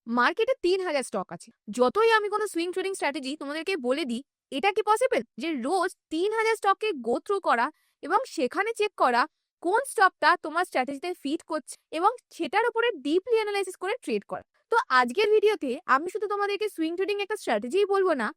মার্কেটে ৩,০০০ স্টক আছে। যতই আমি কোনো সুইং ট্রেডিং স্ট্র্যাটেজি তোমাদেরকে বলে দিই, এটা কি পসিবল যে রোজ ৩,০০০ স্টককে গো থ্রু করা এবং সেখানে চেক করা কোন স্টকটা তোমার স্ট্র্যাটেজিতে ফিট করছে এবং সেটার উপরে ডিপলি অ্যানালাইসিস করে ট্রেড করা। তো আজকের ভিডিওতে আমি শুধু তোমাদেরকে সুইং ট্রেডিং একটা স্ট্র্যাটেজিই বলবো না,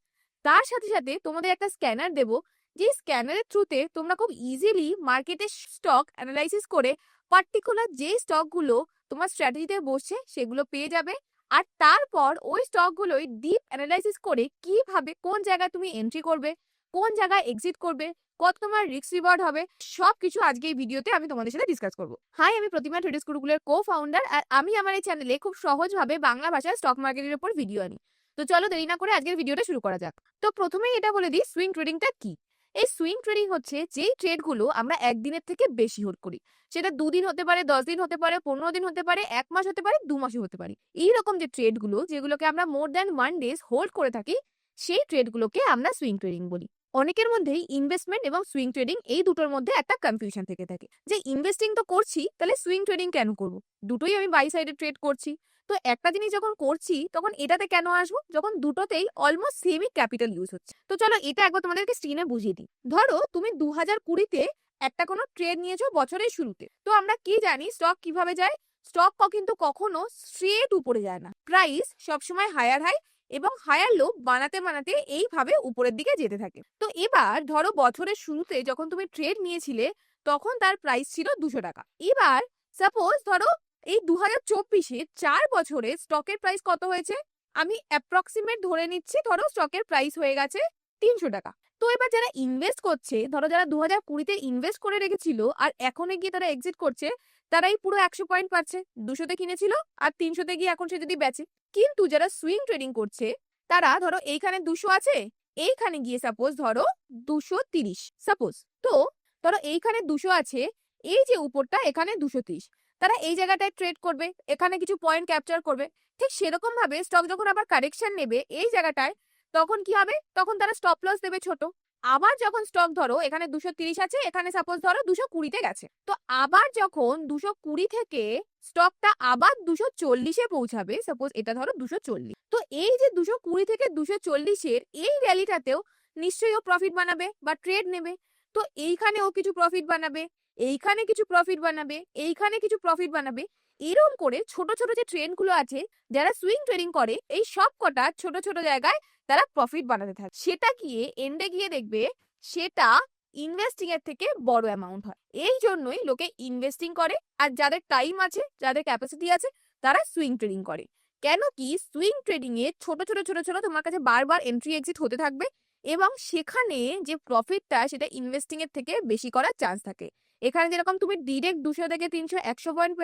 তার সাথে সাথে তোমাদের একটা স্ক্যানার দেবো, যে স্ক্যানারের থ্রুতে তোমরা খুব ইজিলি মার্কেটের স্টক অ্যানালাইসিস করে পার্টিকুলার যে স্টকগুলো তোমার স্ট্র্যাটেজিতে বসছে সেগুলো পেয়ে যাবে। আর তারপর ওই স্টকগুলোই ডিপ অ্যানালাইসিস করে কিভাবে কোন জায়গায় তুমি এন্ট্রি করবে, কোন জায়গায় এক্সিট করবে, কত তোমার রিস্ক রিওয়ার্ড হবে, সবকিছু আজকে এই ভিডিওতে আমি তোমাদের সাথে ডিসকাস করব। হাই, আমি প্রতিমা ট্রেডার্স গুরুকুলের কো-ফাউন্ডার, আর আমি আমার এই চ্যানেলে খুব সহজভাবে বাংলা ভাষায় স্টক মার্কেটের উপর ভিডিও আনি। তো চলো দেরি না করে আজকের ভিডিওটা শুরু করা যাক। তো প্রথমেই এটা বলে দিই, সুইং ট্রেডিংটা কি। এই সুইং ট্রেডিং হচ্ছে যেই ট্রেডগুলো আমরা একদিনের থেকে বেশি হোল্ড করি। সেটা ২ দিন হতে পারে, ১০ দিন হতে পারে, ১৫ দিন হতে পারে, ১ মাস হতে পারে, ২ মাসও হতে পারে। এইরকম যে ট্রেডগুলো যেগুলোকে আমরা মোর দ্যান 1 ডেজ হোল্ড করে থাকি, সেই ট্রেডগুলোকে আমরা সুইং ট্রেডিং বলি। অনেকের মধ্যেই ইনভেস্টমেন্ট এবং সুইং ট্রেডিং এই দুটোর মধ্যে একটা কনফিউশন থেকে থাকে যে ইনভেস্টিং তো করছি, তাহলে সুইং ট্রেডিং কেন করব? দুটোই আমি বাই সাইডে ট্রেড করছি। তো একটা জিনিস যখন করছি তখন এটাতে কেন আসবো, যখন দুটোতেই অলমোস্ট সেমই ক্যাপিটাল ইউজ হচ্ছে। তো চলো এটা একবার তোমাদেরকে স্ক্রিনে বুঝিয়ে দিই। ধরো তুমি 2020-তে একটা কোনো ট্রেড নিয়েছো বছরের শুরুতে। তো আমরা কি জানি স্টক কিভাবে যায়? স্টক কিন্তু কখনো স্ট্রেট উপরে যায় না। প্রাইস সবসময় হায়ার হাই এবং হায়ার লো বানাতে বানাতে এইভাবে উপরের দিকে যেতে থাকে। তো এবার ধরো বছরের শুরুতে যখন তুমি ট্রেড নিয়েছিলে তখন তার প্রাইস ছিল 200 টাকা। এবার সাপোজ ধরো এই 2024-এ 4 বছরে স্টকের প্রাইস কত হয়েছে? আমি অ্যাপ্রক্সিমেট ধরে নিচ্ছি, ধরো স্টকের প্রাইস হয়ে গেছে 300 টাকা। তো এবার যারা ইনভেস্ট করছে, ধরো যারা 2020-তে ইনভেস্ট করে রেখেছিল আর এখন গিয়ে তারা এক্সিট করছে, তারাই পুরো 100 পয়েন্ট পাচ্ছে। 200-তে কিনেছিল আর 300-তে গিয়ে এখন সে যদি বেচে। কিন্তু যারা সুইং ট্রেডিং করছে, তারা ধরো এইখানে 200 আছে, এইখানে গিয়ে সাপোজ ধরো 230 সাপোজ। তো ধরো এইখানে 200 আছে, এই যে উপরটা এখানে 230, তারা এই জায়গাটায় ট্রেড করবে, এখানে কিছু পয়েন্ট ক্যাপচার করবে। ঠিক সেরকম ভাবে স্টক যখন আবার কারেকশন নেবে এই জায়গাটায়, তখন কি হবে? তখন তারা স্টপ লস দেবে ছোট। আবার যখন স্টক ধরো এখানে 230 আছে, এখানে সাপোজ ধরো 220-তে গেছে, তো আবার যখন 220 থেকে স্টকটা আবার 240-এ পৌঁছাবে, সাপোজ এটা ধরো 240, তো এই যে 220 থেকে 240-এর এই র্যালিটাতেও নিশ্চয়ই ও প্রফিট বানাবে বা ট্রেড নেবে। তো এইখানে ও কিছু প্রফিট বানাবে, এইখানে কিছু প্রফিট বানাবে, এইখানে কিছু প্রফিট বানাবে। এরকম করে ছোট ছোট যে ট্রেন্ডগুলো আছে, যারা সুইং ট্রেডিং করে এই সব কটা ছোট ছোট জায়গায় তারা প্রফিট বানাতে থাকে। সেটা গিয়ে এন্ডে গিয়ে দেখবে সেটা ইনভেস্টিং এর থেকে বড় অ্যামাউন্ট হয়। এই জন্যই লোকে ইনভেস্টিং করে, আর যাদের টাইম আছে, যাদের ক্যাপাসিটি আছে, তারা সুইং ট্রেডিং করে। কেন কি সুইং ট্রেডিং এ ছোট ছোট ছোট ছোট তোমার কাছে বারবার এন্ট্রি এক্সিট হতে থাকবে এবং সেখানে যে প্রফিটটা সেটা ইনভেস্টিং এর থেকে বেশি করার চান্স থাকে। এখানে যেরকম তুমি ডিরেক্ট 200 থেকে 300 100 পয়েন্ট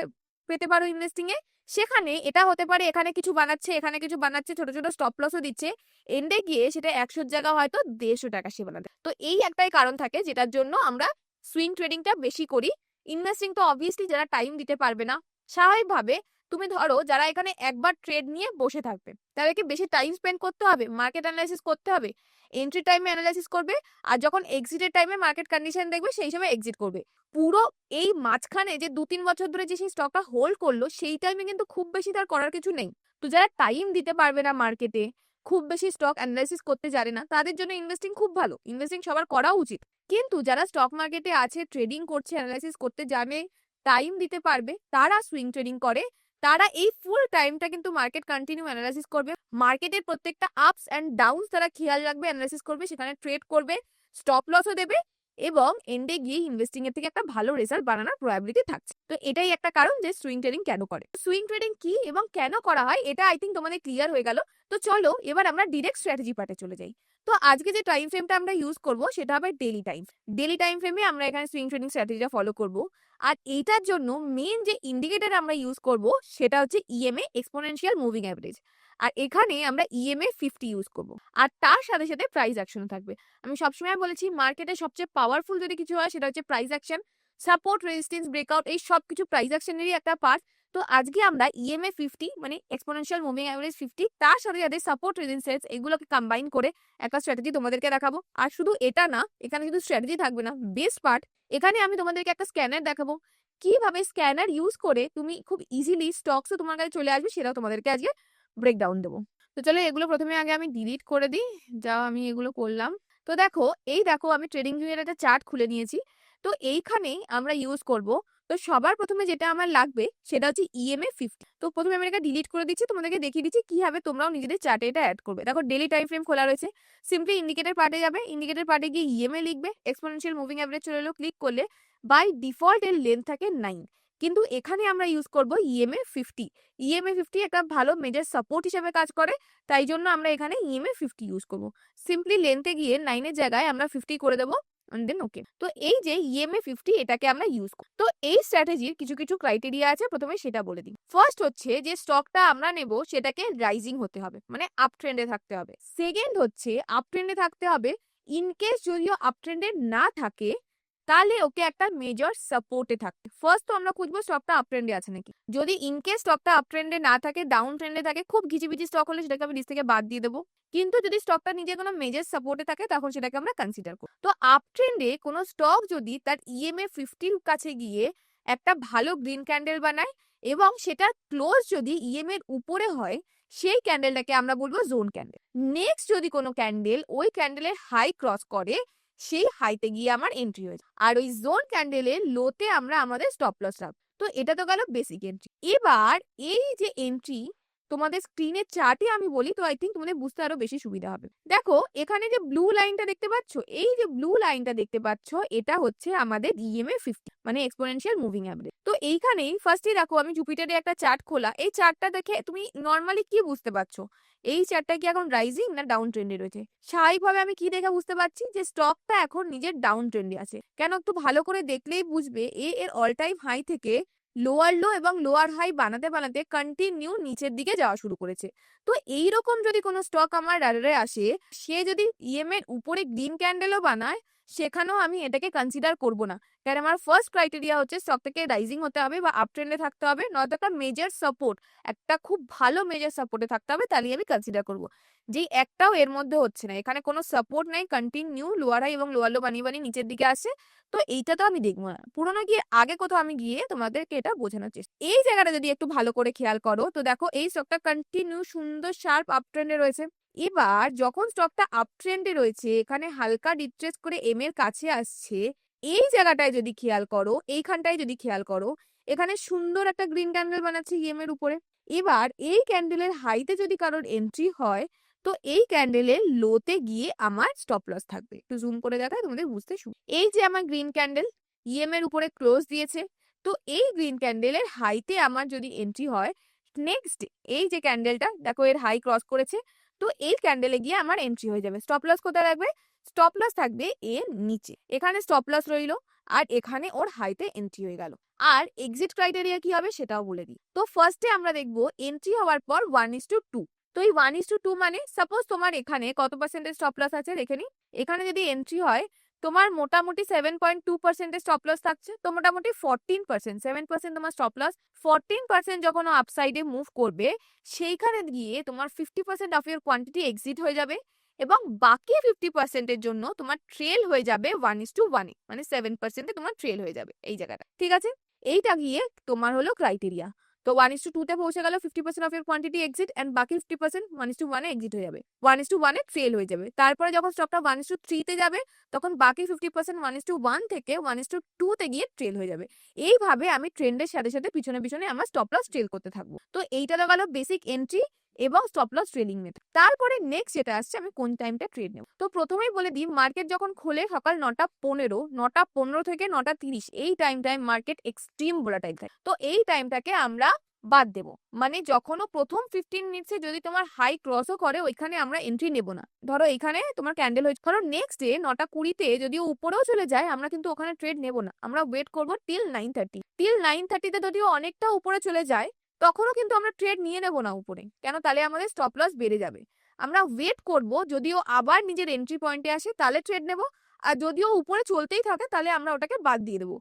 পেতে পারো ইনভেস্টিং এ, সেখানে এটা হতে পারে এখানে কিছু বানাচ্ছে, এখানে কিছু বানাচ্ছে, ছোট ছোট স্টপ লসও দিচ্ছে, এন্ডে গিয়ে সেটা 100 জায়গা হয়তো 150 টাকা সে বানাতে। তো এই একটাই কারণ থাকে যেটার জন্য আমরা সুইং ট্রেডিংটা বেশি করি। ইনভেস্টিং তো অবভিয়াসলি যারা টাইম দিতে পারবে না, স্বাভাবিকভাবে তুমি ধরো যারা এখানে একবার ট্রেড নিয়ে বসে থাকবে, তাদেরকে বেশি টাইম স্পেন্ড করতে হবে, মার্কেট অ্যানালাইসিস করতে হবে, এন্ট্রি টাইমে অ্যানালাইসিস করবে, আর যখন এক্সিটের টাইমে মার্কেট কন্ডিশন দেখবে সেই সময় এক্সিট করবে। পুরো এই মাঝখানে যে 2-3 বছর ধরে যে সেই স্টকটা হোল্ড করলো, সেই টাইমে কিন্তু খুব বেশি তার করার কিছু নেই। তো যারা টাইম দিতে পারবে না মার্কেটে, খুব বেশি স্টক অ্যানালাইসিস করতে জানে না, তাদের জন্য ইনভেস্টিং খুব ভালো, ইনভেস্টিং সবার করা উচিত। কিন্তু যারা স্টক মার্কেটে আছে, ট্রেডিং করছে, অ্যানালাইসিস করতে জানে, টাইম দিতে পারবে, তারা সুইং ট্রেডিং করে। তারা এই ফুল টাইমটা কিন্তু মার্কেট কন্টিনিউ অ্যানালাইসিস করবে, মার্কেটের প্রত্যেকটা আপস অ্যান্ড ডাউনস তারা খেয়াল রাখবে, অ্যানালাইসিস করবে, সেখানে ট্রেড করবে, স্টপ লসও দেবে এবং এন্ডে গিয়ে ইনভেস্টিং এর থেকে একটা ভালো রেজাল্ট বানানোর প্রবাবিলিটি থাকছে। তো এটাই একটা কারণ যে সুইং ট্রেডিং কেন করে। সুইং ট্রেডিং কি এবং কেন করা হয় এটা আই থিঙ্ক তোমাদের ক্লিয়ার হয়ে গেল। তো চলো এবার আমরা ডিরেক্ট স্ট্র্যাটেজি পার্টে চলে যাই। তো আজকে যে টাইম ফ্রেমটা আমরা ইউজ করব সেটা হবে ডেইলি টাইম। ডেইলি টাইম ফ্রেমে আমরা এখানে সুইং ট্রেডিং স্ট্র্যাটেজিটা ফলো করব। আর এইটার জন্য মেন যে ইন্ডিকেটর আমরা ইউজ করব সেটা হচ্ছে ইএমএ, এক্সপোনেনশিয়াল মুভিং অ্যাভারেজ। আর এখানে আমরা ইএমএ 50 ইউজ করব। আর তার সাথে সাথে প্রাইস অ্যাকশন থাকবে। আমি সবসময় বলেছি মার্কেটে সবচেয়ে পাওয়ারফুল যদি কিছু হয় সেটা হচ্ছে price action. Support, resistance, breakout এই সব কিছু প্রাইস অ্যাকশনেরই একটা পার্ট। তো আজকে আমরা ইএমএ 50 মানে এক্সপোনেনশিয়াল মুভিং অ্যাভারেজ 50, তার সাথে সাথে সাপোর্ট, রেজিস্ট্যান্স এগুলোকে কম্বাইন করে একটা স্ট্র্যাটেজি তোমাদেরকে দেখাবো। আর শুধু এটা না, এখানে শুধু স্ট্র্যাটেজি থাকবে না, বেস্ট পার্ট এখানে আমি তোমাদেরকে একটা স্ক্যানার দেখাবো। কিভাবে স্ক্যানার ইউজ করে তুমি খুব ইজিলি স্টকসও তোমার কাছে চলে আসবে, সেটাও তোমাদেরকে আজকে ব্রেকডাউন দেবো। তো চলো এগুলো প্রথমে আগে আমি ডিলিট করে দিই। যা আমি এগুলো করলাম। তো দেখো আমি ট্রেডিং ভিউয়ের একটা চার্ট খুলে নিয়েছি। তো এইখানেই আমরা ইউজ করব। তো সবার প্রথমে যেটা আমার লাগবে সেটা হচ্ছে ইএমএ 50। তো প্রথমে আমি এটা ডিলিট করে দিচ্ছি, তোমাদেরকে দেখিয়ে দিচ্ছি কিভাবে তোমরাও নিজেদের চার্টে এটা অ্যাড করবে। দেখো ডেইলি টাইম ফ্রেম খোলা রয়েছে, সিম্পলি ইন্ডিকেটর পার্টে যাবে, ইন্ডিকেটর পার্টে গিয়ে ইএমএ লিখবে, এক্সপোনেনশিয়াল মুভিং অ্যাভারেজ চলে এলো, ক্লিক করলে বাই ডিফল্ট এর লেন্থ থাকে 9, কিন্তু এখানে আমরা ইউজ করব ইএমএ 50। ইএমএ 50 একটা ভালো মেজর সাপোর্ট হিসেবে কাজ করে, তাই জন্য আমরা এখানে ইএমএ 50 ইউজ করব। সিম্পলি লেন্থে গিয়ে 9 এর জায়গায় আমরা 50 করে দেবো, দেন ওকে। তো এই যে ইএমএ 50 এটাকে আমরা ইউজ করি। তো এই স্ট্র্যাটেজির কিছু কিছু ক্রাইটেরিয়া আছে, প্রথমে সেটা বলে দিই। ফার্স্ট হচ্ছে যে স্টকটা আমরা নেব সেটাকে রাইজিং হতে হবে, মানে আপ ট্রেন্ডে থাকতে হবে। সেকেন্ড হচ্ছে আপ ট্রেন্ডে থাকতে হবে, ইনকেস যদিও আপ ট্রেন্ডে না থাকে তাহলে ওকে একটা মেজর সাপোর্টে থাকতে। ফার্স্ট তো আমরা খুঁজবো স্টকটা আপ ট্রেন্ডে আছে নাকি। যদি ইনকেস স্টকটা আপ ট্রেন্ডে না থাকে, ডাউন ট্রেন্ডে থাকে, খুব ঘিচিবিচি স্টক হলে সেটাকে আমি লিস্ট থেকে বাদ দিয়ে দেবো। কিন্তু যদি স্টকটা নিজে কোনো মেজর সাপোর্টে থাকে তখন সেটাকে আমরা কনসিডার করব। তো আপ ট্রেন্ডে কোনো স্টক যদি তার ইএমএ 50 কাছে গিয়ে একটা ভালো গ্রিন ক্যান্ডেল বানায় এবং সেটা ক্লোজ যদি ইএম এর উপরে হয়, সেই ক্যান্ডেলটাকে আমরা বলবো জোন ক্যান্ডেল। নেক্সট যদি কোনো ক্যান্ডেল ওই ক্যান্ডেলের হাই ক্রস করে, সেই হাইতে গিয়ে আমার এন্ট্রি হয়ে যায়, আর ওই জোন ক্যান্ডেলের লোতে আমরা আমাদের স্টপ লস রাখবো। তো এটা তো গেল বেসিক এন্ট্রি। এবার এই যে এন্ট্রি তোমাদের স্ক্রিনের চার্টে আমি বলি, তো আই থিঙ্ক তোমাদের বুঝতে আরো বেশি সুবিধা হবে। দেখো এখানে যে ব্লু লাইনটা দেখতে পাচ্ছ, এই যে ব্লু লাইনটা দেখতে পাচ্ছ, এটা হচ্ছে আমাদের ইএমএ 50, মানে এক্সপোনেনশিয়াল মুভিং অ্যাভারেজ। তো এইখানেই ফার্স্টে দেখো আমি জুপিটারে একটা চার্ট খোলা, এই চার্টটা দেখে তুমি নর্মালি কি বুঝতে পারছো, এই চার্টটা কি এখন রাইজিং না ডাউন ট্রেন্ডে রয়েছে? স্বাভাবিকভাবে আমি কি দেখে বুঝতে পারছি যে স্টকটা এখন নিজের ডাউন ট্রেন্ডে আছে। কেন, একটু ভালো করে দেখলেই বুঝবে, এর অল টাইম হাই থেকে লোয়ার লো এবং লোয়ার হাই বানাতে বানাতে কন্টিনিউ নিচের দিকে যাওয়া শুরু করেছে। তো এইরকম যদি কোনো স্টক আমার রাডারে আসে, সে যদি ইএম এর উপরে গ্রিন ক্যান্ডেলও বানায়, সেখানেও আমি এটাকে কনসিডার করব না। কারণ আমার ফার্স্ট ক্রাইটেরিয়া হচ্ছে স্টকটাকে রাইজিং হতে হবে বা আপ ট্রেন্ডে থাকতে হবে, নয়তো একটা মেজর সাপোর্ট, একটা খুব ভালো মেজর সাপোর্টে থাকতে হবে, তাহলেই আমি কনসিডার করব। যেই একটাও এর মধ্যে হচ্ছে না, এখানে কোনো সাপোর্ট নেই, কন্টিনিউ লোয়ার হাই এবং লোয়ার লো বানিয়ে বানিয়ে নিচের দিকে আসে, তো এইটা তো আমি দেখবো না। পুরোনো গিয়ে আগে কোথাও আমি গিয়ে তোমাদেরকে এটা বোঝানোর চেষ্টা। এই জায়গাটা যদি একটু ভালো করে খেয়াল করো, তো দেখো এই স্টকটা কন্টিনিউ সুন্দর শার্প আপ ট্রেন্ডে রয়েছে। এবার যখন স্টকটা আপ ট্রেন্ডে রয়েছে, এখানে হালকা ডিট্রেস করে এম এর কাছে আসছে, এই জায়গাটায় যদি খেয়াল করো, এইখানটায় যদি খেয়াল করো, এখানে সুন্দর একটা গ্রিন ক্যান্ডেল বানাচ্ছে ইএম এর উপরে। এবার এই ক্যান্ডেলের হাইতে যদি কারোর এন্ট্রি হয়, তো এই ক্যান্ডেলের লোতে গিয়ে আমার স্টপ লস থাকবে। একটু জুম করে দেখায় তোমাদের বুঝতে সুবিধা। এই যে আমার গ্রিন ক্যান্ডেল ইএম এর উপরে ক্লোজ দিয়েছে, তো এই গ্রিন ক্যান্ডেলের হাইতে আমার যদি এন্ট্রি হয়, নেক্সট এই যে ক্যান্ডেলটা দেখো এর হাই ক্রস করেছে, তো এই ক্যান্ডেলে গিয়ে আমার এন্ট্রি হয়ে যাবে। স্টপ লস কোথায় রাখবে? স্টপ লস থাকবে এর নিচে, এখানে স্টপ লস রইলো, আর এখানে ওর হাইতে এন্ট্রি হয়ে গেল। আর এক্সিট ক্রাইটেরিয়া কি হবে সেটাও বলে দিই। তো ফার্স্টে আমরা দেখবো এন্ট্রি হওয়ার পর 1:2। তো এই 1:2 মানে সাপোজ তোমার এখানে কত পার্সেন্টেজ স্টপ লস আছে দেখে নি। এখানে যদি এন্ট্রি হয়, তোমার মোটামুটি 7.2% স্টপ লস থাকছে, তো মোটামুটি 14%, 7% তোমার স্টপ লস। 14% যখন আপসাইডে মুভ করবে, সেইখানে গিয়ে তোমার 50% অফ ইয়ার কোয়ান্টিটি এক্সিট হয়ে যাবে, এবং বাকি 50%-এর জন্য তোমার ট্রেল হয়ে যাবে 1:1, মানে 7% তোমার ট্রেল হয়ে যাবে এই জায়গাটা। ঠিক আছে, এইটা গিয়ে তোমার হলো ক্রাইটেরিয়া। তো 1:2 পৌঁছে গেল, 50% of year quantity exit, and বাকি 50% 1:1 এক্সিট হয়ে যাবে, 1:1 ট্রেল হয়ে যাবে। তারপরে যখন স্টকটা 1:3 যাবে, তখন বাকি 50% 1:1 থেকে 1:2 গিয়ে ট্রেল হয়ে যাবে। এইভাবে আমি ট্রেন্ডের সাথে সাথে পিছনে পিছনে আমার স্টপ লস ট্রেল করতে থাকবো। তো এইটা তো গেল বেসিক এন্ট্রি এবং স্টপ লস ট্রেলিং মেথড। তারপরে নেক্সট যেটা আসছে, আমি কোন টাইমটা ট্রেড নেব। তো প্রথমেই বলে দিই, মার্কেট যখন খোলে সকাল 9:15 থেকে 9:30, এই টাইম মার্কেট এক্সট্রিম ভোলাটাইল থাকে। তো এই টাইমটাকে আমরা বাদ দেবো, মানে যখনও প্রথম 15 মিনিটসে যদি তোমার হাই ক্রসও করে, ওইখানে আমরা এন্ট্রি নেব না। ধরো এখানে তোমার ক্যান্ডেল হয়েছে, ধরো নেক্সট ডে 9:20 যদিও উপরেও চলে যায়, আমরা কিন্তু ওখানে ট্রেড নেব না, আমরা ওয়েট করবো টিল 9:30। টিল 9:30 যদিও অনেকটা উপরে চলে যায়, তখনও কিন্তু আমরা ট্রেড নিয়ে নেব না উপরে, কেন, তাহলে আমাদের স্টপ লস বেড়ে যাবে। আমরা ওয়েট করব, যদিও আবার নিজের এন্ট্রি পয়েন্টে আসে তাহলে ট্রেড নেব, আর যদিও উপরে চলতেই থাকে তাহলে আমরা ওটাকে বাদ দিয়ে দেবো।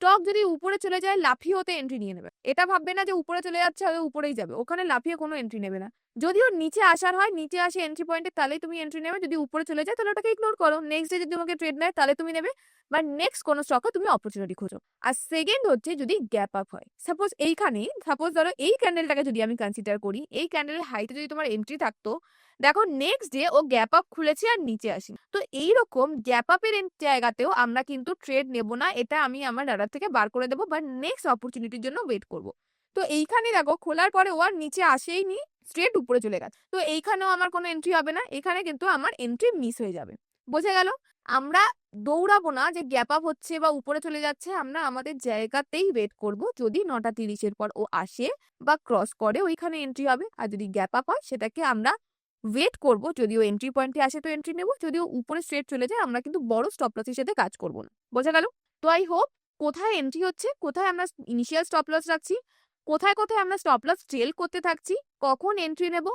স্টক যদি উপরে চলে যায় লাফিয়ে ওতে এন্ট্রি নিয়ে নেবে। এটা ভাববে না যে উপরে চলে যাচ্ছে আর উপরেই যাবে, ওখানে লাফিয়ে কোনো এন্ট্রি নেবে না। যদিও নিচে আসার হয়, নিচে আসে এন্ট্রি পয়েন্টে, তাহলেই তুমি এন্ট্রি নেবে। যদি উপরে চলে যায় তাহলে ওটাকে ইগনোর করো। নেক্সট ডে যদি তোমাকে ট্রেড নেয় তাহলে তুমি নেবে, বা নেক্সট কোনো স্টকে তুমি অপরচুনিটি খোঁজো। আর সেকেন্ড হচ্ছে যদি গ্যাপ আপ হয়, সাপোজ এইখানে, সাপোজ ধরো এই ক্যান্ডেলটাকে যদি আমি কনসিডার করি, এই ক্যান্ডেলের হাইতে যদি তোমার এন্ট্রি থাকতো, দেখো নেক্সট ডে ও গ্যাপ আপ খুলেছে আর নিচে আসি, তো এইরকম গ্যাপ আপের জায়গাতেও আমরা কিন্তু ট্রেড নেব না, এটা আমি আমার রাডার থেকে বার করে দেবো, বা নেক্সট অপরচুনিটির জন্য ওয়েট করব। তো এইখানে দেখো খোলার পরে ও আর নিচে আসেই নি, স্ট্রেট উপরে চলে গেছে, তো এইখানেও আমার কোনো এন্ট্রি হবে না, এখানে কিন্তু আমার এন্ট্রি মিস হয়ে যাবে। বোঝা গেল? আমরা দৌড়াবো না যে গ্যাপ আপ হচ্ছে বা উপরে চলে যাচ্ছে, আমরা আমাদের জায়গাতেই ওয়েট করব। যদি 9:30 পর ও আসে বা ক্রস করে ওইখানে এন্ট্রি হবে, আর যদি গ্যাপ আপ হয় সেটাকে আমরা ওয়েট করব। যদিও এন্ট্রি পয়েন্টে আসে তো এন্ট্রি নেব, যদিও উপরে স্ট্রেট চলে যায় আমরা কিন্তু বড় স্টপ লসের সাথে কাজ করব না। বোঝা গেল? তো আই হোপ কোথায় এন্ট্রি হচ্ছে, কোথায় আমরা ইনিশিয়াল স্টপ লস রাখছি, কোথায় কোথায় আমরা স্টপ লস ট্রেল করতে থাকছি, কখন এন্ট্রি নেব,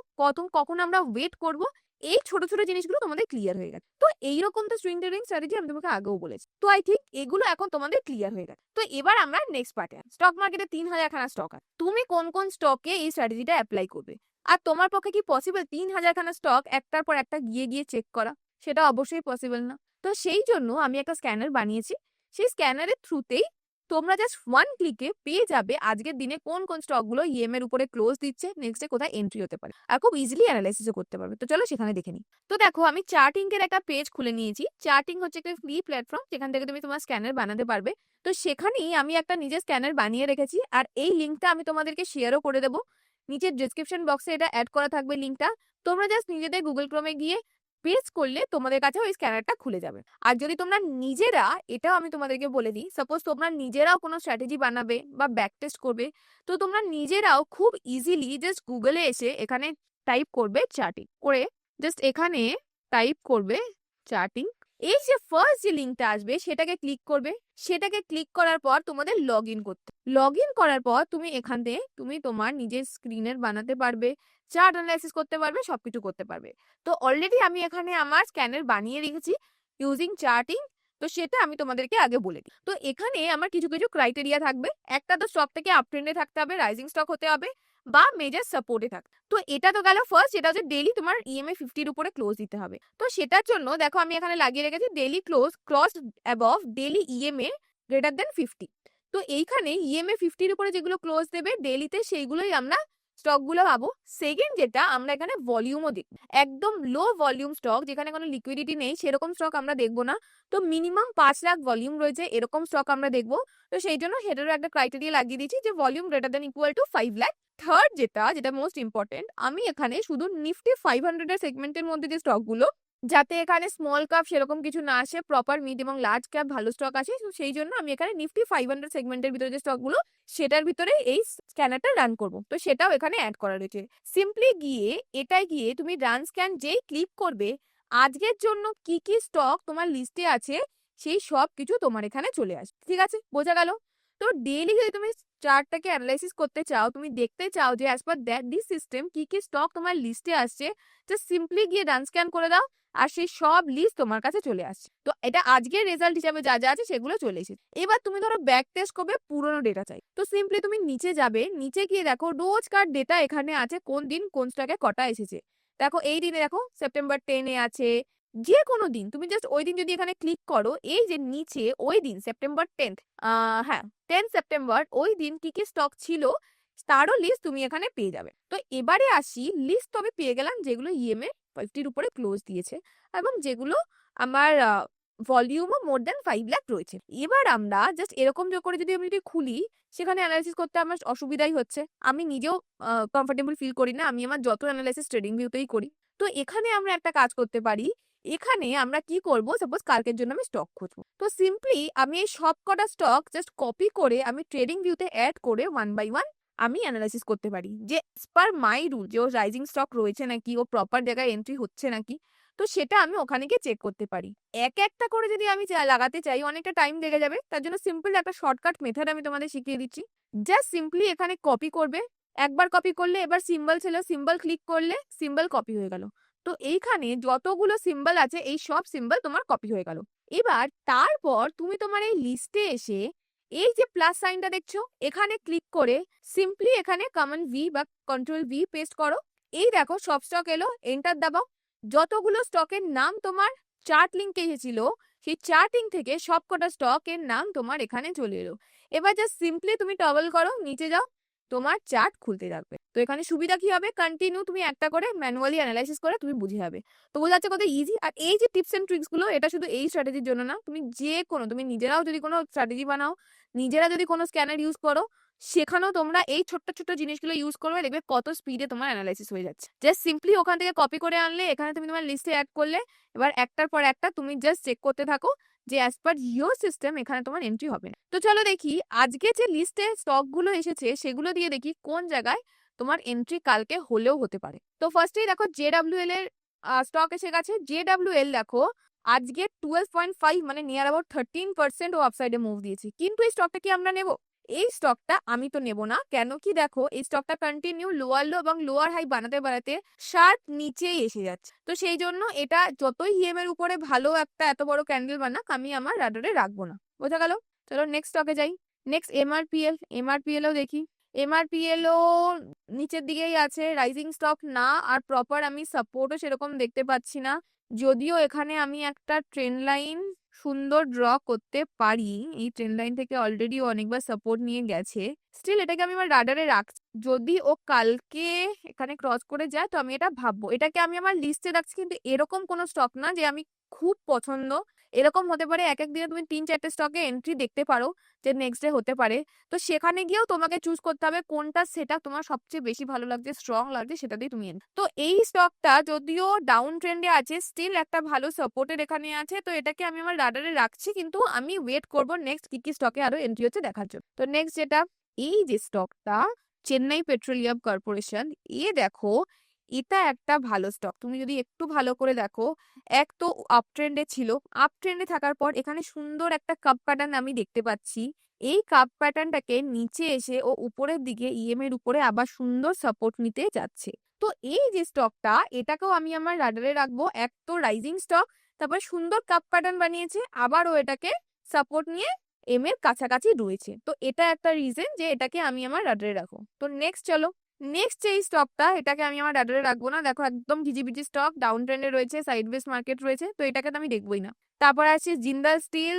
কখন আমরা ওয়েট করব, এই ছোট ছোট জিনিসগুলো তোমাদের ক্লিয়ার হয়ে গেছে। তো এইরকম তো সুইং ট্রেডিং স্ট্র্যাটেজি আমি তোমাকে আগেও বলেছি। তো আই থিঙ্ক এগুলো এখন তোমাদের ক্লিয়ার হয়ে গেছে। তো এবার আমরা নেক্সট পার্টে, স্টক মার্কেটে 3,000 খানা স্টক আছে, তুমি কোন কোন স্টকে এই স্ট্র্যাটেজিটা অ্যাপ্লাই করবে, আর তোমার পক্ষে কি পসিবল 3,000 খানা স্টক একটার পর একটা গিয়ে গিয়ে চেক করা? সেটা অবশ্যই পসিবল না। তো সেই জন্য আমি একটা স্ক্যানার বানিয়েছি, সেই স্ক্যানারের থ্রুতেই তোমরা জাস্ট ওয়ান ক্লিকে পেয়ে যাবে আজকের দিনে কোন কোন স্টকগুলো ইএম এর উপরে ক্লোজ দিচ্ছে, নেক্সট ডে কোথায় এন্ট্রি হতে পারে, আর খুব ইজিলি অ্যানালাইসিসও করতে পারবে। তো চলো সেখানে দেখে নিই। তো দেখো আমি চার্টিং এর একটা পেজ খুলে নিয়েছি। চার্টিং হচ্ছে একটা ফ্রি প্ল্যাটফর্ম যেখান থেকে তুমি তোমার স্ক্যানার বানাতে পারবে। তো সেখানেই আমি একটা নিজের স্ক্যানার বানিয়ে রেখেছি, আর এই লিঙ্কটা আমি তোমাদেরকে শেয়ারও করে দেবো। নিচের ডেসক্রিপশন বক্সে এটা অ্যাড করা থাকবে লিঙ্কটা। তোমরা জাস্ট নিজেদের গুগল ক্রোমে গিয়ে পেস্ট করলে তোমাদের কাছে ওই স্ক্যানারটা খুলে যাবে। আর যদি তোমরা নিজেরা, এটাও আমি তোমাদেরকে বলে দিই, সাপোজ তোমরা নিজেরাও কোনো স্ট্র্যাটেজি বানাবে বা ব্যাক টেস্ট করবে, তো তোমরা নিজেরাও খুব ইজিলি জাস্ট গুগলে এসে এখানে টাইপ করবে চার্টিং করে, জাস্ট এখানে টাইপ করবে চার্টিং, এই যে ফার্স্ট যে লিঙ্কটা আসবে সেটাকে ক্লিক করবে। সেটাকে ক্লিক করার পর তোমাদের লগ ইন করতে, লগ ইন করার পর তুমি এখান থেকে তুমি তোমার নিজের স্ক্রিনের বানাতে পারবে, চার্ট অ্যানালাইসিস করতে পারবে, সবকিছু করতে পারবে। তো অলরেডি আমি এখানে আমার স্ক্যানার বানিয়ে রেখেছি ইউজিং চার্টিং, তো সেটা আমি তোমাদেরকে আগে বলে দিই। তো এখানে আমার কিছু কিছু ক্রাইটেরিয়া থাকবে, একটা তো স্টক থেকে আপ ট্রেন্ডে থাকতে হবে, রাইজিং স্টক হতে হবে, বা মেজর সাপোর্টে থাকতে। তো এটা তো গেল ফার্স্ট, এটা হচ্ছে ডেইলি তোমার ইএমএ 50-র উপরে ক্লোজ দিতে হবে। তো সেটার জন্য দেখো আমি এখানে লাগিয়ে রেখেছি daily cross above daily EMA greater than 50। তো এইখানে ইএমএ 50-র উপরে যেগুলো ক্লোজ দেবে ডেইলিতে সেইগুলোই আমরা স্টকগুলো পাবো। সেকেন্ড যেটা, আমরা এখানে ভলিউমও দেখব, একদম লো ভলিউম স্টক যেখানে কোনো লিকুইডিটি নেই সেরকম স্টক আমরা দেখবো না। তো মিনিমাম 5 লাখ ভলিউম রয়েছে এরকম স্টক আমরা দেখবো। তো সেই জন্য সেটারও একটা ক্রাইটেরিয়া লাগিয়ে দিয়েছি যে volume greater than equal to 5 lakh. Third যেটা মোস্ট ইম্পর্টেন্ট, আমি এখানে শুধু নিফটি 500 এর সেগমেন্টের মধ্যে যে স্টকগুলো, যাতে এখানে স্মল ক্যাপ সেরকম কিছু না আসে, প্রপার মিড এবং লার্জ ক্যাপ ভালো স্টক আছে, তো সেই জন্য আমি এখানে নিফটি 500 সেগমেন্টের ভিতরে যে স্টকগুলো সেটার ভিতরে এই স্ক্যানারটা রান করব। তো সেটাও এখানে অ্যাড করা রয়েছে। সিম্পলি গিয়ে এটাই গিয়ে তুমি রান স্ক্যান যেই ক্লিক করবে, আজকের জন্য কি কি স্টক তোমার লিস্টে আছে সেই সব কিছু তোমার এখানে চলে আসে। ঠিক আছে, বোঝা গেল? তো ডেইলি যদি তুমি চার্টটাকে অ্যানালাইসিস করতে চাও, তুমি দেখতে চাও যে as per that this system কি কি স্টক তোমার লিস্টে আসছে, জাস্ট সিম্পলি গিয়ে রান স্ক্যান করে দাও আর সেই সব লিস্ট তোমার কাছে চলে আসছে। তো এটা আজকের রেজাল্ট হিসাবে যা যা আছে সেগুলো চলে এসেছে। এবার তুমি ধরো ব্যাক টেস্ট করবে, পুরোনো ডেটা চাই, তো সিম্পলি তুমি নিচে যাবে, নিচে গিয়ে দেখো রোজকার ডেটা এখানে আছে, কোন দিন কোন স্টকে কটা এসেছে। দেখো এই দিনে দেখো সেপ্টেম্বর 10-এ আছে, যে কোনো দিন তুমি জাস্ট ওই দিন যদি এখানে ক্লিক করো, এই যে নিচে ওই দিন সেপ্টেম্বর 10th, হ্যাঁ 10 সেপ্টেম্বর, ওই দিন কি কি স্টক ছিল তারও লিস্ট তুমি এখানে পেয়ে যাবে। তো এবারে আসি, লিস্ট তবে পেয়ে গেলাম যেগুলো ইএমএ 50-র উপরে ক্লোজ দিয়েছে এবং যেগুলো আমার ভলিউমও মোর দেন 5 লাখ রয়েছে। এবার আমরা জাস্ট এরকম করে যদি আমি খুলি, সেখানে অ্যানালাইসিস করতে আমার অসুবিধাই হচ্ছে, আমি নিজেও কমফোর্টেবল ফিল করি না, আমি আমার যত অ্যানালাইসিস ট্রেডিং ভিউতেই করি। তো এখানে আমরা একটা কাজ করতে পারি, এখানে আমরা কি করব, সাপোজ কালকের জন্য আমি স্টক খুঁজবো, তো সিম্পলি আমি এই সব কটা স্টক জাস্ট কপি করে আমি ট্রেডিং ভিউতে অ্যাড করে 1 বাই 1 আমি অ্যানালাইসিস করতে পারি যে পার মাই রুল যে ও রাইজিং স্টক রয়েছে নাকি, ও প্রপার জায়গায় এন্ট্রি হচ্ছে নাকি। তো সেটা আমি ওখানে গিয়ে চেক করতে পারি। এক একটা করে যদি আমি লাগাতে চাই অনেকটা টাইম লেগে যাবে, তার জন্য সিম্পল একটা শর্টকাট মেথড আমি তোমাদের শিখিয়ে দিচ্ছি। জাস্ট সিম্পলি এখানে কপি করবে, একবার কপি করলে এবার সিম্বল ছিল, সিম্বল ক্লিক করলে সিম্বল কপি হয়ে গেল। তো এইখানে যতগুলো সিম্বল আছে এই সব সিম্বল তোমার কপি হয়ে গেল। এবার তারপর তুমি তোমার এই লিস্টে এসে এই যে প্লাস সাইনটা দেখছো, এখানে ক্লিক করে সিম্পলি এখানে কমান্ড ভি বা কন্ট্রোল ভি পেস্ট করো। এই দেখো সব স্টক এলো, এন্টার দাবাও। যতগুলো স্টকের নাম তোমার চার্ট লিঙ্কে এসেছিল, সেই চার্টিং থেকে সবকটা স্টকের নাম তোমার এখানে চলে এলো। এবার জাস্ট সিম্পলি তুমি টগল করো, নিচে যাও, তোমার চার্ট খুলতে থাকবে। তো এখানে সুবিধা কি হবে, কন্টিনিউ তুমি একটা করে ম্যানুয়ালি অ্যানালাইসিস করে তুমি বুঝে যাবে। তো বোঝা যাচ্ছে কত ইজি। আর এই যে টিপস এন্ড ট্রিক্স গুলো, এটা শুধু এই স্ট্র্যাটেজির জন্য না, তুমি যে কোনো, তুমি নিজেরাও যদি কোনো স্ট্র্যাটেজি বানাও, নিজেরা যদি কোনো স্ক্যানার ইউজ করো, সেখানেও তোমরা এই ছোট্ট ছোট্ট জিনিসগুলো ইউজ করবে, দেখবে কত স্পিডে তোমার অ্যানালাইসিস হয়ে যাচ্ছে। জাস্ট সিম্পলি ওখান থেকে কপি করে আনলে, এখানে তুমি তোমার লিস্টে অ্যাড করলে, এবার একটার পর একটা তুমি জাস্ট চেক করতে থাকো যে অ্যাজ পার ইয়োর সিস্টেম এখানে তোমার এন্ট্রি হবে না। তো চলো দেখি আজকে যে লিস্টে স্টক গুলো এসেছে সেগুলো দিয়ে দেখি কোন জায়গায় তোমার এন্ট্রি কালকে হলেও হতে পারে। তো ফার্স্টেই দেখো JWL এর স্টক এসে গেছে। JWL দেখো আজকে 12.5 মানে নিয়ার অ্যাবাউট 13% ও আপসাইডে মুভ দিয়েছে। কিন্তু এই স্টকটা কি আমরা নেব? এই স্টকটা আমি তো নেব না। কেন কি দেখো, এই স্টকটা কন্টিনিউ লোয়ার লো এবং লোয়ার হাই বানাতে বানাতে শার্প নিচেই এসে যাচ্ছে। তো সেই জন্য এটা যতই ইএম এর উপরে ভালো একটা এত বড় ক্যান্ডেল বানাক, আমি আমার রাডারে রাখবো না। বোঝা গেল? চলো নেক্সট স্টকে যাই। Next MRPL। MRPLও দেখি। MRPLও নিচের দিকেই আছে, রাইজিং স্টক না, আর প্রপার আমি সাপোর্টও সেরকম দেখতে পাচ্ছি না। যদিও এখানে আমি একটা ট্রেন্ড লাইন সুন্দর ড্র করতে পারি, এই ট্রেন্ড লাইন থেকে অলরেডি অনেকবার সাপোর্ট নিয়ে গেছে, স্টিল এটাকে আমি আমার রাডারে রাখছি। যদি ও কালকে এখানে ক্রস করে যায় তো আমি এটা ভাববো, এটাকে আমি আমার লিস্টে রাখছি। কিন্তু এরকম কোনো স্টক না যে আমি খুব পছন্দ, এরকম হতে পারে এক এক দিনে তুমি 3-4টে স্টকে এন্ট্রি দেখতে পারো যে নেক্সট ডে হতে পারে। তো সেখানে গিয়েও তোমাকে চুজ করতে হবে কোনটা সেটা তোমার সবচেয়ে বেশি ভালো লাগছে, স্ট্রং লাগছে, সেটা দিয়ে তুমি তো এই স্টকটা যদিও ডাউন ট্রেন্ডে আছে, স্টিল একটা ভালো সাপোর্টের এখানে আছে। তো এটাকে আমি আমার রাডারে রাখছি, কিন্তু আমি ওয়েট করব নেক্সট কি কি স্টকে আরো এন্ট্রি হচ্ছে দেখার জন্য। তো নেক্সট যেটা, এই যে স্টকটা চেন্নাই পেট্রোলিয়াম কর্পোরেশন, এ দেখো এটা একটা ভালো স্টক। তুমি যদি একটু ভালো করে দেখো, এক তো আপ ট্রেন্ডে ছিল, আপ ট্রেন্ডে থাকার পর এখানে সুন্দর একটা কাপ প্যাটার্ন আমি দেখতে পাচ্ছি। এই কাপ প্যাটার্নটাকে নিচে এসে ও উপরের দিকে ইএম এর উপরে আবার সুন্দর সাপোর্ট নিতে যাচ্ছে। তো এই যে স্টকটা, এটাকেও আমি আমার রাডারে রাখবো। এক তো রাইজিং স্টক, তারপর সুন্দর কাপ প্যাটার্ন বানিয়েছে, আবার ও এটাকে সাপোর্ট নিয়ে এম এর কাছাকাছি রয়েছে। তো এটা একটা রিজন যে এটাকে আমি আমার রাডারে রাখবো। তো নেক্সট চলো, নেক্সট যে স্টকটা, এটাকে আমি আমার রাডারে রাখবো না। দেখো একদম ভিজিবিজি স্টক, ডাউন ট্রেন্ডে রয়েছে, সাইডওয়েজ মার্কেট রয়েছে, তো এটাকে তো আমি দেখবোই না। তারপর আছে জিন্দাল স্টিল।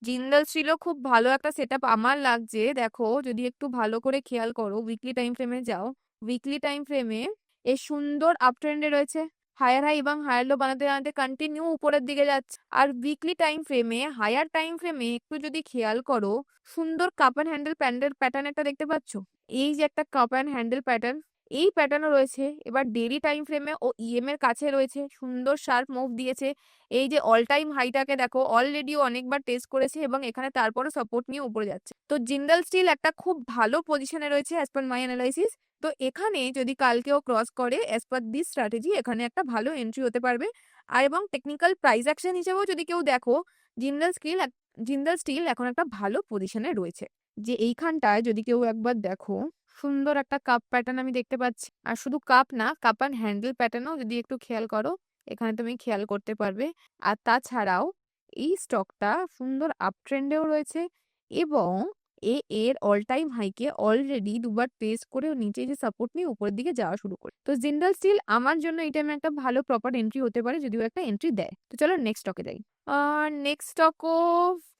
জিন্দাল স্টিলও খুব ভালো একটা সেটআপ আমার লাগছে। দেখো যদি একটু ভালো করে খেয়াল করো, উইকলি টাইম ফ্রেমে যাও, উইকলি টাইম ফ্রেমে এই সুন্দর আপ ট্রেন্ডে রয়েছে, হায়ার হাই এবং হায়ার লো বানাতে বানাতে কন্টিনিউ উপরের দিকে যাচ্ছে। আর উইকলি টাইম ফ্রেমে, হায়ার টাইম ফ্রেমে একটু যদি খেয়াল করো, সুন্দর কাপ অ্যান্ড হ্যান্ডেল প্যাটার্ন একটা দেখতে পাচ্ছ। এই যে একটা কাপ অ্যান্ড হ্যান্ডেল প্যাটার্ন, এই প্যাটার্নও রয়েছে। এবার ডেইলি টাইম ফ্রেমে ও ইএম এর কাছে রয়েছে, সুন্দর শার্প মুভ দিয়েছে। এই যে অল টাইম হাইটাকে দেখো, অলরেডি অনেকবার টেস্ট করেছে এবং এখানে তারপরও সাপোর্ট নিয়ে উপরে যাচ্ছে। তো জিন্দাল স্টিল একটা খুব ভালো পজিশনে রয়েছে অ্যাজ পার মাই অ্যানালাইসিস। তো এখানে যদি কালকেও ক্রস করে অ্যাজ পার দিস স্ট্র্যাটেজি, এখানে একটা ভালো এন্ট্রি হতে পারবে। আর এবং টেকনিক্যাল প্রাইস অ্যাকশন হিসেবেও যদি কেউ দেখো, জিন্দাল স্টিল এখন একটা ভালো পজিশনে রয়েছে। যে এইখানটায় যদি কেউ একবার দেখো, সুন্দর একটা কাপ প্যাটার্ন আমি দেখতে পাচ্ছি। আর শুধু কাপ না, কাপ অ্যান্ড হ্যান্ডেল প্যাটার্নও যদি একটু খেয়াল করো, এখানে তুমি খেয়াল করতে পারবে। আর তাছাড়াও এই স্টকটা সুন্দর আপ ট্রেন্ডেও রয়েছে এবং এর অল টাইম হাইকে অলরেডি দুবার টেস্ট করে নিচে যে সাপোর্ট নিয়ে উপরের দিকে যাওয়া শুরু করে। তো জিন্দাল স্টিল আমার জন্য এই টাইমে একটা ভালো প্রপার এন্ট্রি হতে পারে, যদিও একটা এন্ট্রি দেয়। তো চলো নেক্সট স্টকে যাই। নেক্সট স্টকও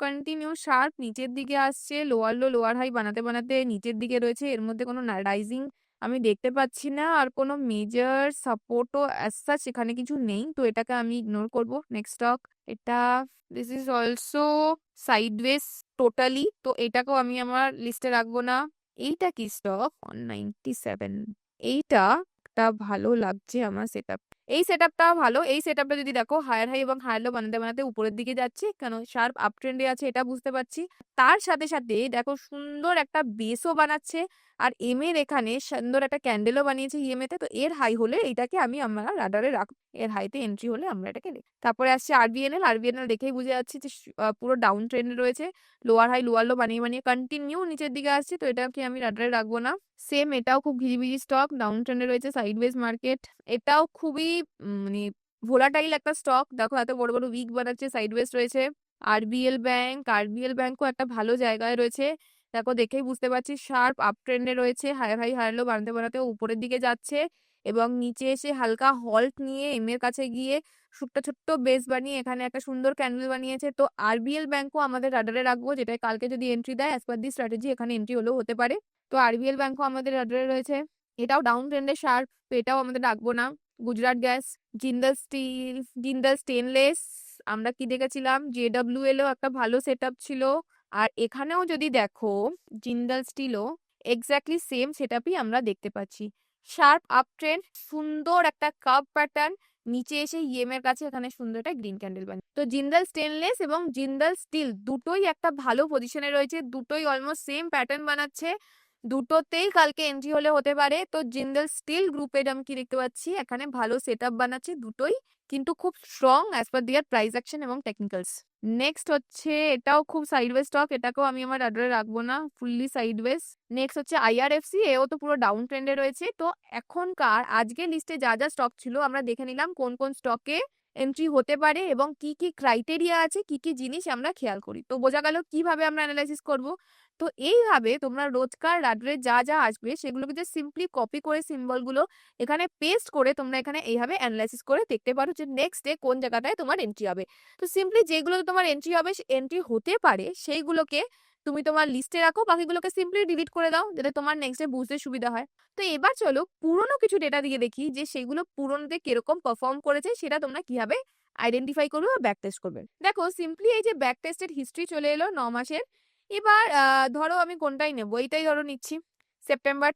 কন্টিনিউ শার্প নিচের দিকে আসছে, লোয়ার লো লোয়ার হাই বানাতে বানাতে নিচের দিকে রয়েছে। এর মধ্যে কোনো রাইজিং আমি দেখতে পাচ্ছি না, আর কোনো মেজর সাপোর্টও অ্যাজ সাচ এখানে কিছু নেই। তো এটাকে আমি ইগনোর করব। নেক্সট স্টক, এটা this is also sideways totally, তো এটাকেও আমি আমার লিস্টে রাখবো না। এইটা কি স্টক? 197। এইটা একটা ভালো লাগছে আমার সেটআপ। এই সেটআপটা ভালো। এই সেটআপটা যদি দেখো, হায়ার হাই এবং হায়ার লো বানাতে বানাতে উপরের দিকে যাচ্ছে, কেন শার্প আপ ট্রেন্ডে আছে এটা বুঝতে পারছি। তার সাথে সাথে দেখো সুন্দর একটা বেসও বানাচ্ছে, আর এম এর এখানে সুন্দর একটা ক্যান্ডেলও বানিয়েছে ইএমএ তে। তো এর হাই হলে এটাকে আমি আমার রাডারে রাখবো, এর হাইতে এন্ট্রি হলে আমরা এটাকে দেখি। তারপরে আসছে আরবিএনএল দেখেই বুঝে যাচ্ছে যে পুরো ডাউন ট্রেন্ডে রয়েছে, লোয়ার হাই লোয়ার লো বানিয়ে বানিয়ে কন্টিনিউ নিচের দিকে আসছে। তো এটাকে আমি রাডারে রাখবো না। সেম এটাও খুব ঘিজিবিজি স্টক, ডাউন ট্রেন্ডে রয়েছে, সাইডওয়েজ মার্কেট। এটাও খুবই মানে ভোলাটাইল একটা স্টক। দেখো এত বড় বড় উইক বানাচ্ছে, সাইডওয়েজ রয়েছে। আরবিএল ব্যাংকও একটা ভালো জায়গায় রয়েছে। দেখো দেখেই বুঝতে পারছি শার্প আপ ট্রেন্ডে রয়েছে, হাই লো বানাতে বানাতে উপরের দিকে যাচ্ছে এবং নিচে এসে হালকা হল্ট নিয়ে এম এর কাছে গিয়ে ছোট্ট বেস বানিয়ে এখানে একটা সুন্দর ক্যান্ডেল বানিয়েছে। তো আরবিএল ব্যাংকও আমাদের রাডারে রাখবো, যেটা কালকে যদি এন্ট্রি দেয় অ্যাজ পার দি স্ট্র্যাটেজি এখানে এন্ট্রি হলেও হতে পারে। তো আরবিএল ব্যাংকও আমাদের রাডারে রয়েছে, এটাও ডাউন ট্রেন্ডে শার্প, তো এটাও আমাদের রাখবো না। গুজরাট গ্যাস, জিন্দাল স্টেনলেস, আমরা কি দেখেছিলাম JWL এও একটা ভালো সেটআপ ছিল। আর এখানেও যদি দেখো জিন্দাল স্টিলও এক্স্যাক্টলি সেম সেটআপই আমরা দেখতে পাচ্ছি। শার্প আপ ট্রেন্ড, সুন্দর একটা কাপ প্যাটার্ন, নিচে এসে ইএম এর কাছে এখানে সুন্দর একটা গ্রিন ক্যান্ডেল বানিয়ে। তো জিন্দাল স্টেনলেস এবং জিন্দাল স্টিল দুটোই একটা ভালো পজিশনে রয়েছে, দুটোই অলমোস্ট সেম প্যাটার্ন বানাচ্ছে, দুটোতেই কালকে এন্ট্রি হলে হতে পারে। তো জিন্দাল স্টিল গ্রুপের আমি কি দেখতে পাচ্ছি এখানে ভালো সেটআপ বানাচ্ছে দুটোই, কিন্তু খুব স্ট্রং অ্যাজ পার দিয়ার প্রাইস অ্যাকশন এবং টেকনিক্যালস। নেক্সট হচ্ছে এটাও খুব সাইডওয়েজ স্টক, এটাকেও আমি আমার রাডারে রাখবো না, ফুললি সাইডওয়েজ। নেক্সট হচ্ছে IRFC, এও তো পুরো ডাউন ট্রেন্ডে রয়েছে। তো এখনকার আজকের লিস্টে যা যা স্টক ছিল আমরা দেখে নিলাম কোন কোন স্টকে এন্ট্রি হতে পারে এবং কি কি ক্রাইটেরিয়া আছে, কি কি জিনিস আমরা খেয়াল করি। তো বোঝা গেল কিভাবে আমরা অ্যানালাইসিস করব। তো এইভাবে তোমরা রোজকার রাডারে যা যা আসবে সেগুলোকে যে সিম্পলি কপি করে সিম্বলগুলো এখানে পেস্ট করে তোমরা এখানে এইভাবে অ্যানালাইসিস করে দেখতে পারো যে নেক্সট ডে কোন জায়গাটায় তোমার এন্ট্রি হবে। তো সিম্পলি যেগুলোতে তোমার এন্ট্রি হবে, এন্ট্রি হতে পারে সেইগুলোকে তুমি তোমার লিস্টে রাখো, বাকিগুলোকে সিম্পলি ডিলিট করে দাও যাতে তোমার নেক্সট ডে বুঝতে সুবিধা হয়। তো এবার চলো পুরোনো কিছু ডেটা দিয়ে দেখি যে সেগুলো পুরোনোতে কিরকম পারফর্ম করেছে, সেটা তোমরা কিভাবে আইডেন্টিফাই করবে বা ব্যাক টেস্ট করবে। দেখো সিম্পলি এই যে ব্যাক টেস্টের হিস্ট্রি চলে এলো 9 মাসের। এবার ধরো আমি কোনটাই নেবো, এইটাই ধরো নিচ্ছি, সেপ্টেম্বর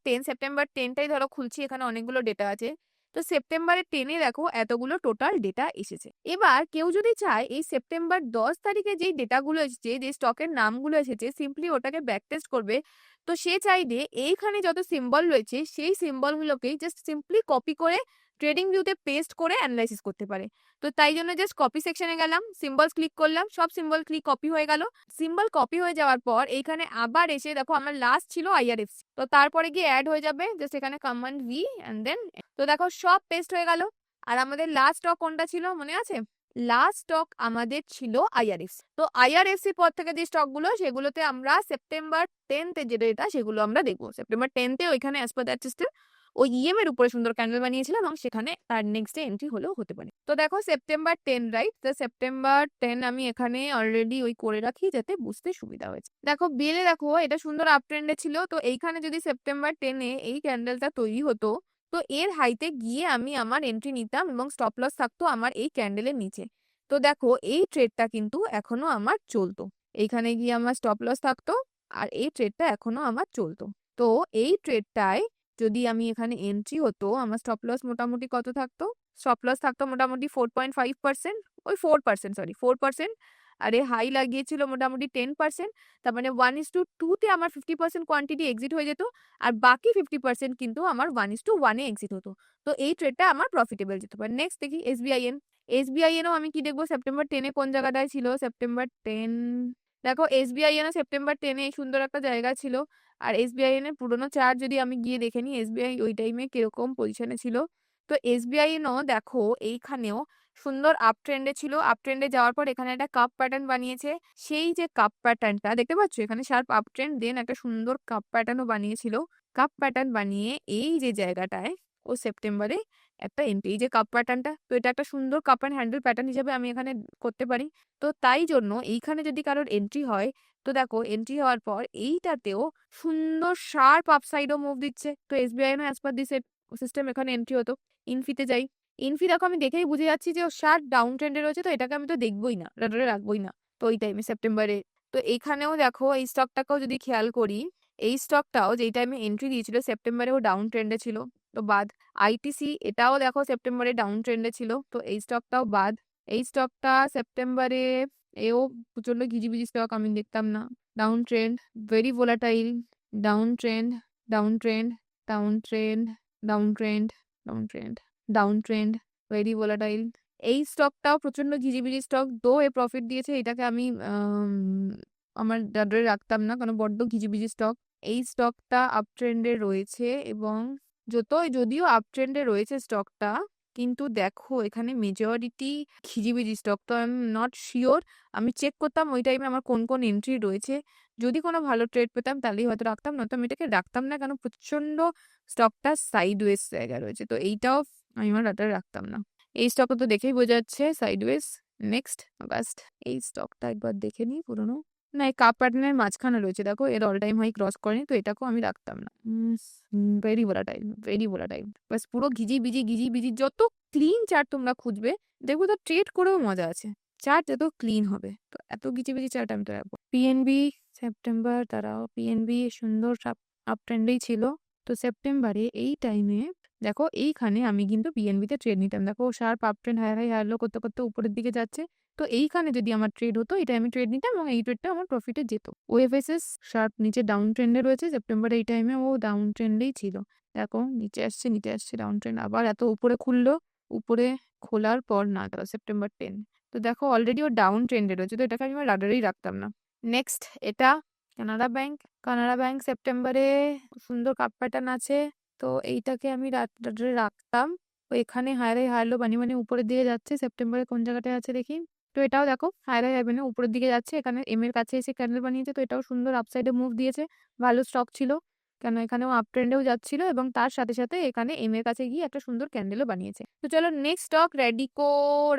10টাই ধরো খুলছি, এখানে অনেকগুলো ডেটা আছে। তো সেপ্টেম্বরের 10-এ দেখো এতগুলো টোটাল ডেটা এসেছে। এবার কেউ যদি চায় এই সেপ্টেম্বর 10 তারিখে যেই ডেটাগুলো এসেছে, যে স্টকের নামগুলো এসেছে, সিম্পলি ওটাকে ব্যাক টেস্ট করবে। তো সে চাইলে এইখানে যত সিম্বল রয়েছে সেই সিম্বলগুলোকেই জাস্ট সিম্পলি কপি করে ট্রেডিং ভিউতে পেস্ট করে অ্যানালাইসিস করতে পারে। তো তাই জন্য জাস্ট কপি সেকশনে গেলাম, সিম্বলস ক্লিক করলাম, সব সিম্বল ক্লিক কপি হয়ে গেল। সিম্বল কপি হয়ে যাওয়ার পর এইখানে আবার এসে দেখো আমার লাস্ট ছিল IRFC, তো তারপরে গিয়ে অ্যাড হয়ে যাবে জাস্ট এখানে কমান্ড V এন্ড দেন। তো দেখো সব পেস্ট হয়ে গেল। আর আমাদের লাস্ট স্টক কোনটা ছিল মনে আছে? লাস্ট স্টক আমাদের ছিল IRFC। তো IRFC পর থেকে যে স্টকগুলো সেগুলোতে আমরা সেপ্টেম্বর 10-এ যে ডেটা সেগুলো আমরা দেখবো। সেপ্টেম্বর 10-এ ওইখানে অ্যাজ পার দ্যাট সিস্টেম ওই ইএম এর উপরে সুন্দর ক্যান্ডেল বানিয়েছিলাম এবং সেখানে তার নেক্সট ডে এন্ট্রি হলেও হতে পারে। তো দেখো সেপ্টেম্বর 10, রাইট? তো সেপ্টেম্বর 10 আমি এখানে অলরেডি ওই করে রাখি যাতে বুঝতে সুবিধা হয়েছে। দেখো বিলে দেখো এটা সুন্দর আপ ট্রেন্ডে ছিল। তো এইখানে যদি সেপ্টেম্বর 10-এ এই ক্যান্ডেলটা তৈরি হতো, তো এর হাইতে গিয়ে আমি আমার এন্ট্রি নিতাম এবং স্টপ লস থাকতো আমার এই ক্যান্ডেলের নিচে। তো দেখো এই ট্রেডটা কিন্তু এখনো আমার চলতো, এইখানে গিয়ে আমার স্টপ লস থাকতো আর এই ট্রেডটা এখনো আমার চলতো। তো এই ট্রেডটায় যদি আমি এখানে এন্ট্রি হতো, আমার স্টপ লস মোটামুটি কত থাকতো? স্টপ লস থাকতো মোটামুটি 4.5%, ওই 4%, সরি 4%। আরে হাই লাগিয়েছিল মোটামুটি 10%, তার মানে 1:2-তে আমার 50% কোয়ান্টিটি এক্সিট হয়ে যেত আর বাকি 50% কিন্তু আমার 1:1-এ এক্সিট হতো। তো এই ট্রেডটা আমার প্রফিটেবল যেতে পারে। নেক্সট দেখি SBINও আমি কি দেখবো সেপ্টেম্বর 10-এ কোন জায়গাটায় ছিল। সেপ্টেম্বর 10, দেখো SBINও সেপ্টেম্বর 10-এ সুন্দর একটা জায়গা ছিল। আর SBIN এর পুরোনো চার্ট যদি আমি গিয়ে দেখে নিই SBI ওই টাইমে কিরকম পজিশনে ছিল। তো SBINও দেখো এইখানেও সুন্দর আপ ট্রেন্ডে ছিল, আপ ট্রেন্ডে যাওয়ার পর এখানে একটা কাপ প্যাটার্ন বানিয়েছে। সেই যে কাপ প্যাটার্নটা দেখতে পাচ্ছ এখানে শার্প আপ ট্রেন্ড, দেন একটা সুন্দর কাপ প্যাটার্নও বানিয়েছিল। কাপ প্যাটার্ন বানিয়ে এই যে জায়গাটায় ও সেপ্টেম্বরে একটা এন্ট্রি, এই যে কাপ প্যাটার্নটা, তো এটা একটা সুন্দর কাপ অ্যান্ড হ্যান্ডেল প্যাটার্ন হিসেবে আমি এখানে করতে পারি। তো তাই জন্য এইখানে যদি কারোর এন্ট্রি হয়, তো দেখো এন্ট্রি হওয়ার পর এইটাতেও সুন্দর শার্প আপসাইডও মুভ দিচ্ছে। তো SBIনও অ্যাজ পার দিস সিস্টেম এখানে এন্ট্রি হতো। ইনফিতে যাই, ইনফি দেখো আমি দেখেই বুঝে যাচ্ছি যে ও শার্প ডাউন ট্রেন্ডে রয়েছে, তো এটাকে আমি তো দেখবোই না, রাডারে রাখবোই না। তো ওই টাইমে সেপ্টেম্বরে, তো এইখানেও দেখো এই স্টকটাকেও যদি খেয়াল করি, এই স্টকটাও যেই টাইমে এন্ট্রি দিয়েছিল সেপ্টেম্বরে ও ডাউন ট্রেন্ডে ছিল, তো বাদ। ITC এটাও দেখো সেপ্টেম্বরে ডাউন ট্রেন্ডে ছিল, তো এই স্টকটাও বাদ। এই স্টকটা সেপ্টেম্বরে এও প্রচন্ড ঘিজিবিজি স্টক, আমি দেখতাম না। Down trend, very volatile, down trend, down trend, down trend, down trend, down trend, down trend, very volatile. এই স্টকটাও প্রচন্ড ঘিজিবিজি স্টক, দো এ প্রফিট দিয়েছে, এটাকে আমি আমার রাডারে রাখতাম না কারণ বড্ড ঘিজিবিজি স্টক। এই স্টকটা আপ ট্রেন্ডে রয়েছে এবং যদিও আপ ট্রেন্ডে রয়েছে স্টকটা, কিন্তু দেখো এখানে মেজরিটি ঘিজিবিজি স্টক, তো আই এম নট শিওর। আমি চেক করতাম ওই টাইমে আমার কোন কোন এন্ট্রি রয়েছে, যদি কোনো ভালো ট্রেড পেতাম তাহলেই হয়তো রাখতাম, নয়তো আমি এটাকে রাখতাম না, কারণ প্রচন্ড স্টকটা সাইডওয়েজ জায়গায় রয়েছে, তো এইটাও আমি আমার রাডারে রাখতাম না। এই স্টকটা তো দেখেই বোঝা যাচ্ছে সাইডওয়েজ। নেক্সট অগাস্ট, এই স্টকটা একবার দেখে নিই পুরোনো। না, এই কাপ প্যাটার্নের মাঝখানে রয়েছে, দেখো এর অল টাইম হাই ক্রস করেনি, তো এটাকেও আমি রাখতাম না। Very volatile, very volatile. বাস পুরো ঘিজি বিজি যত ক্লিন চার্ট তোমরা খুঁজবে দেখবো, তো ট্রেড করেও মজা আছে। চার্ট যত ক্লিন হবে, তো এত ঘিজিবিজি চার্ট আমি তো রাখবো। পিএনবি সেপ্টেম্বর, তারাও পিএনবি সুন্দর আপ ট্রেন্ডেই ছিল। তো সেপ্টেম্বরে এই টাইমে দেখো এইখানে আমি কিন্তু পিএনবিতে ট্রেড নিতাম, দেখো sharp up trend higher high higher low করতে করতে উপরের দিকে যাচ্ছে, তো এইখানে যদি আমার ট্রেড হতো এটা আমি ট্রেড নিতাম এবং এই ট্রেডটা আমার প্রফিটে যেত। ওএফএসএস শার্প নিচে ডাউন ট্রেন্ডে রয়েছে, সেপ্টেম্বর এই টাইমে ও ডাউন ট্রেন্ডেই ছিল, দেখো নিচে আসছে ডাউন ট্রেন্ড, আবার এত উপরে খুললো, উপরে খোলার পর না, দেখো সেপ্টেম্বর 10, তো দেখো অলরেডি ও ডাউন ট্রেন্ডে রয়েছে, তো এটাকে আমি আমার রাডারেই রাখতাম না। নেক্সট এটা কানাড়া ব্যাংক সেপ্টেম্বরে সুন্দর কাপ প্যাটার্ন আছে, তো এইটাকে আমি রাডারে রাখতাম। তো এখানে হায়ার হাই লো বানিয়ে উপরের দিকে যাচ্ছে, সেপ্টেম্বরে কোন জায়গাটায় আছে দেখি, তো এটাও দেখো হায়ার হাই বানিয়ে উপরের দিকে যাচ্ছে, এখানে এম এর কাছে এসে ক্যান্ডেল বানিয়েছে, তো এটাও সুন্দর আপসাইডে মুভ দিয়েছে, ভালো স্টক ছিল, কেন এখানেও আপ ট্রেন্ডেও যাচ্ছিল এবং তার সাথে সাথে এখানে এম এর কাছে গিয়ে একটা সুন্দর ক্যান্ডেলও বানিয়েছে। তো চলো নেক্সট স্টক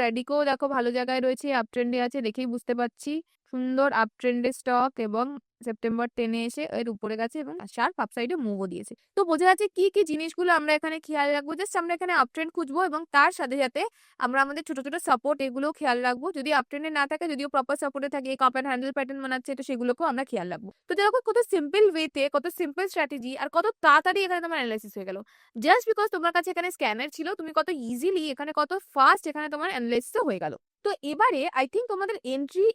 রেডিকো দেখো ভালো জায়গায় রয়েছে, আপ ট্রেন্ডে আছে, দেখেই বুঝতে পারছি সুন্দর আপ ট্রেন্ডের স্টক, এবং সেপ্টেম্বর 10-এ এসে এর উপরে গেছে এবং শার্প আপসাইডে মুভও দিয়েছে। তো বোঝা যাচ্ছে কি কি জিনিসগুলো আমরা এখানে খেয়াল রাখবো, জাস্ট আমরা এখানে আপ ট্রেন্ড খুঁজবো এবং তার সাথে সাথে আমরা আমাদের ছোট ছোট সাপোর্ট এগুলো খেয়াল রাখবো, যদি আপ ট্রেন্ডে না থাকে, যদিও প্রপার সাপোর্টে থাকে, কাপ অ্যান্ড হ্যান্ডেল প্যাটার্ন বানাচ্ছে, তো সেগুলোকেও আমরা খেয়াল রাখবো। তো দেখো কত সিম্পল ওয়েতে, কত সিম্পল স্ট্র্যাটেজি, আর কত তাড়াতাড়ি এখানে তোমার অ্যানালাইসিস হয়ে গেল, জাস্ট বিকজ তোমার কাছে এখানে স্ক্যানার ছিল, তুমি কত ইজিলি এখানে, কত ফাস্ট এখানে তোমার অ্যানালাইসিসও হয়ে গেল। তো এবারে আই থিঙ্ক তোমাদের এন্ট্রি,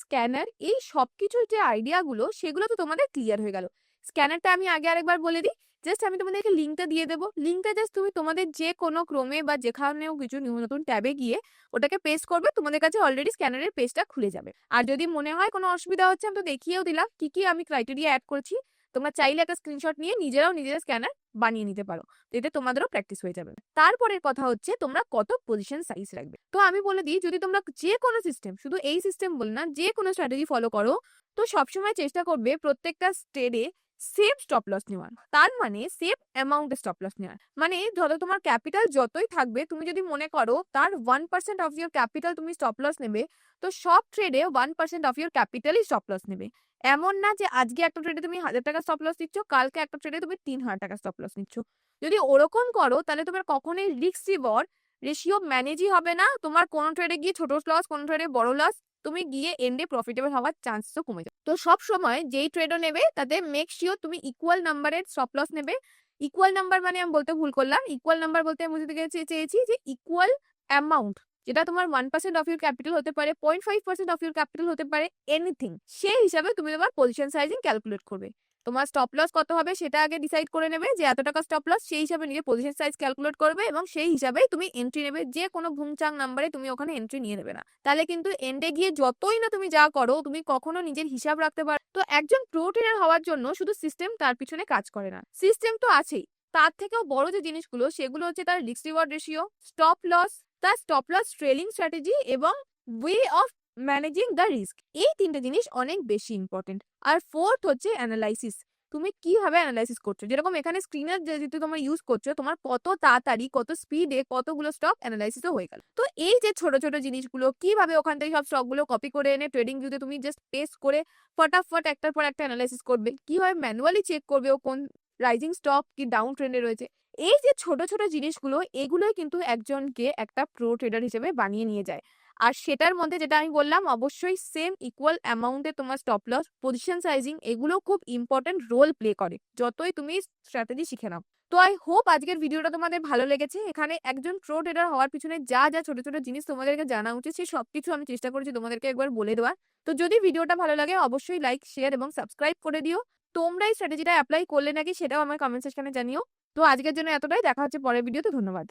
স্ক্যানার, এই সবকিছুর যে আইডিয়াগুলো সেগুলো তো তোমাদের ক্লিয়ার হয়ে গেল। স্ক্যানারটা আমি আগে আরেকবার বলে দিই, জাস্ট আমি তোমাদেরকে লিঙ্কটা দিয়ে দেবো, লিঙ্কটা জাস্ট তুমি তোমাদের যে কোনো ক্রমে বা যেখানেও কিছু নতুন ট্যাবে গিয়ে ওটাকে পেস্ট করবে, তোমাদের কাছে অলরেডি স্ক্যানারের পেজটা খুলে যাবে। আর যদি মনে হয় কোনো অসুবিধা হচ্ছে, আমি তো দেখিয়েও দিলাম কি কি আমি ক্রাইটেরিয়া অ্যাড করছি, তোমরা চাইলে একটা স্ক্রিনশট নিয়ে নিজেরা স্ক্যানার বানিয়ে নিতে পারো, এতে তোমাদেরও প্র্যাকটিস হয়ে যাবে। তারপরের কথা হচ্ছে তোমরা কত পজিশন সাইজ রাখবে। তো আমি বলে দিই, যদি তোমরা যে কোনো সিস্টেম, শুধু এই সিস্টেম বল না, যে কোনো স্ট্র্যাটেজি ফলো করো, তো সবসময় চেষ্টা করবে প্রত্যেকটা ট্রেডে সেম স্টপ লস নেওয়ার, তার মানে সেম অ্যামাউন্টে স্টপ লস নেওয়ার। মানে ধরো তোমার ক্যাপিটাল যতই থাকবে, তুমি যদি মনে করো তার 1% অফ ইয়োর ক্যাপিটাল তুমি স্টপ লস নেবে, তো সব ট্রেডে 1% অফ ইয়োর ক্যাপিটালই স্টপ লস নেবে। এমন না যে আজকে একটা ট্রেডে তুমি 1000 টাকা স্টপ লস নিচ্ছ, কালকে একটা ট্রেডে তুমি 3000 টাকা স্টপ লস নিচ্ছ। যদি ওরকম করো তাহলে তোমার কখনোই রিস্ক রিওয়ার্ড রেশিও ম্যানেজই হবে না, তোমার কোনো ট্রেডে গিয়ে ছোট লস, কোনো ট্রেডে বড় লস, তুমি গিয়ে এন্ডে প্রফিটেবল হওয়ার চান্সও কমে যাবে। তো সব সময় যেই ট্রেডও নেবে তাতে মেক শিওর তুমি ইকুয়াল নাম্বারের স্টপ লস নেবে। ইকুয়াল নাম্বার মানে আমি বলতে ভুল করলাম, ইকুয়াল নাম্বার বলতে আমি বুঝতে চেয়েছি যে ইকুয়াল অ্যামাউন্ট, যেটা তোমার 1% অফ ইউর ক্যাপিটাল হতে পারে, 0.5% অফ ইউর ক্যাপিটাল হতে পারে, এনিথিং, সেই হিসাবে তুমি তোমার পজিশন সাইজিং ক্যালকুলেট করবে। তোমার স্টপ লস কত হবে সেটা আগে ডিসাইড করে নেবে, যে এত টাকা স্টপ লস, সেই হিসাবে নিজের পজিশন সাইজ ক্যালকুলেট করবে এবং সেই হিসাবেই তুমি এন্ট্রি নেবে। যে কোনো ভুংচাং নাম্বারে তুমি ওখানে এন্ট্রি নিয়ে নেবে না, তাহলে কিন্তু এন্ডে গিয়ে যতই না তুমি যা করো, তুমি কখনো নিজের হিসাব রাখতে পারো। তো একজন প্রো ট্রেডার হওয়ার জন্য শুধু সিস্টেম তার পিছনে কাজ করে না, সিস্টেম তো আছেই, তার থেকেও বড় যে জিনিসগুলো সেগুলো হচ্ছে তার risk reward ratio, stop loss, তার স্টপ লস ট্রেলিং স্ট্র্যাটেজি এবং way of managing the risk. এই তিনটে জিনিস অনেক বেশি ইম্পর্টেন্ট। আর ফোর্থ হচ্ছে অ্যানালাইসিস, তুমি কিভাবে অ্যানালাইসিস করছো, যেরকম এখানে স্ক্রিনার যেহেতু তোমার ইউজ করছো, তোমার কত তাড়াতাড়ি, কত স্পিডে কতগুলো স্টক অ্যানালাইসিসও হয়ে গেল। তো এই যে ছোট ছোট জিনিসগুলো কিভাবে ওখান থেকে সব স্টকগুলো কপি করে এনে ট্রেডিং ভিউতে তুমি জাস্ট পেস্ট করে ফটাফট একটার পর একটা অ্যানালাইসিস করবে, কিভাবে ম্যানুয়ালি চেক করবে ও কোন রাইজিং স্টক কি ডাউন ট্রেন্ডে রয়েছে, এই যে ছোট ছোট জিনিসগুলো, এগুলোই কিন্তু একজনকে একটা প্রো ট্রেডার হিসেবে বানিয়ে নিয়ে যায়। আর সেটার মধ্যে যেটা আমি বললাম, অবশ্যই সেম ইকুয়াল অ্যামাউন্টে তোমার স্টপ লস, পজিশন সাইজিং, এগুলো খুব ইম্পর্টেন্ট রোল প্লে করে যতই তুমি স্ট্র্যাটেজি শিখে নাও। তো আই হোপ আজকের ভিডিওটা তোমাদের ভালো লেগেছে। এখানে একজন প্রো ট্রেডার হওয়ার পিছনে যা যা ছোট ছোট জিনিস তোমাদেরকে জানা উচিত, সেই সবকিছু আমি চেষ্টা করেছি তোমাদেরকে একবার বলে দেওয়ার। তো যদি ভিডিওটা ভালো লাগে অবশ্যই লাইক, শেয়ার এবং সাবস্ক্রাইব করে দিও। তোমরা এই স্ট্র্যাটেজিটা অ্যাপ্লাই করলে নাকি সেটাও আমার কমেন্ট সেকশনে জানিও। তো আজকের জন্য এতটাই, দেখা হচ্ছে পরের ভিডিওতে, ধন্যবাদ।